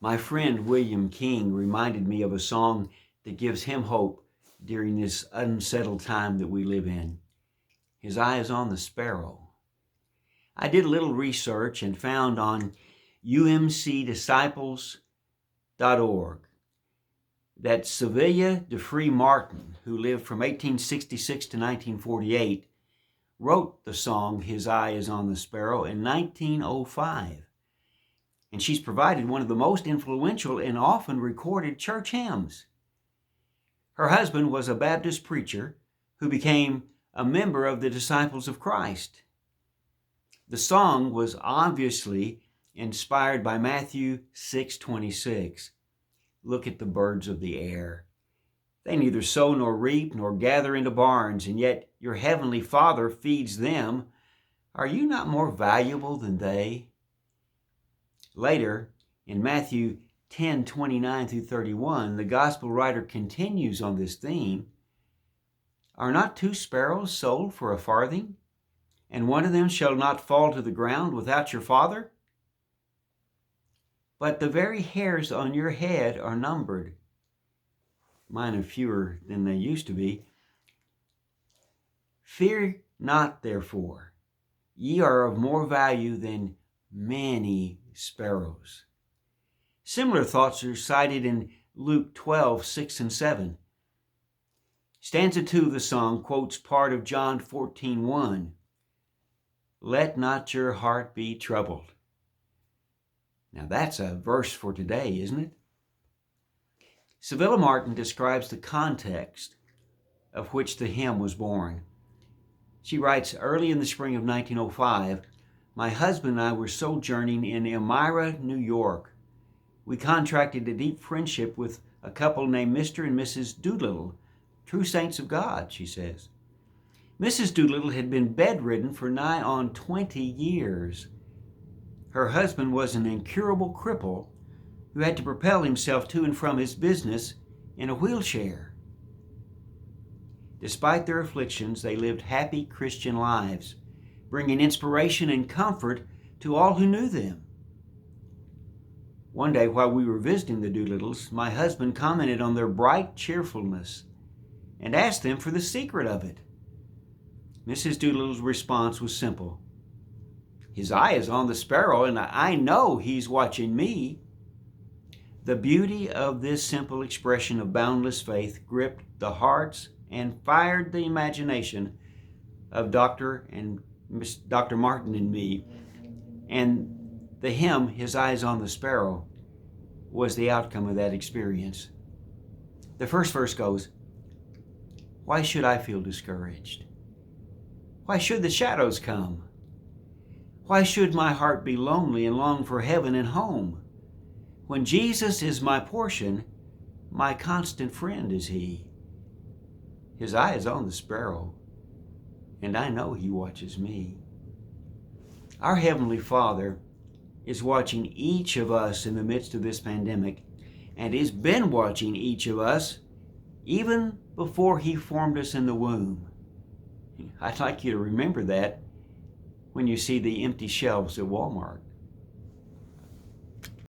My friend William King reminded me of a song that gives him hope during this unsettled time that we live in. His eye is on the sparrow. I did a little research and found on umcdisciples.org that Sevilla de Free Martin, who lived from 1866 to 1948, wrote the song His Eye is on the Sparrow in 1905. And she's provided one of the most influential and often recorded church hymns. Her husband was a Baptist preacher who became a member of the Disciples of Christ. The song was obviously inspired by Matthew 6:26. Look at the birds of the air. They neither sow nor reap nor gather into barns, and yet your heavenly Father feeds them. Are you not more valuable than they? Later, in Matthew 10:29 through 31, the gospel writer continues on this theme. Are not 2 sparrows sold for a farthing? And one of them shall not fall to the ground without your Father? But the very hairs on your head are numbered. Mine are fewer than they used to be. Fear not, therefore. Ye are of more value than many sparrows. Similar thoughts are cited in Luke 12:6 and 7. Stanza 2 of the song quotes part of John 14:1. Let not your heart be troubled. Now that's a verse for today, isn't it? Sevilla Martin describes the context of which the hymn was born. She writes, early in the spring of 1905, my husband and I were sojourning in Elmira, New York. We contracted a deep friendship with a couple named Mr. and Mrs. Doolittle, true saints of God, she says. Mrs. Doolittle had been bedridden for nigh on 20 years. Her husband was an incurable cripple who had to propel himself to and from his business in a wheelchair. Despite their afflictions, they lived happy Christian lives, bringing inspiration and comfort to all who knew them. One day while we were visiting the Doolittles, my husband commented on their bright cheerfulness and asked them for the secret of it. Mrs. Doolittle's response was simple. His eye is on the sparrow, and I know he's watching me. The beauty of this simple expression of boundless faith gripped the hearts and fired the imagination of Dr. Martin and me. And the hymn, His Eye is on the Sparrow, was the outcome of that experience. The first verse goes, why should I feel discouraged? Why should the shadows come? Why should my heart be lonely and long for heaven and home? When Jesus is my portion, my constant friend is He. His eye is on the sparrow, and I know He watches me. Our Heavenly Father is watching each of us in the midst of this pandemic, and has been watching each of us even before He formed us in the womb. I'd like you to remember that when you see the empty shelves at Walmart.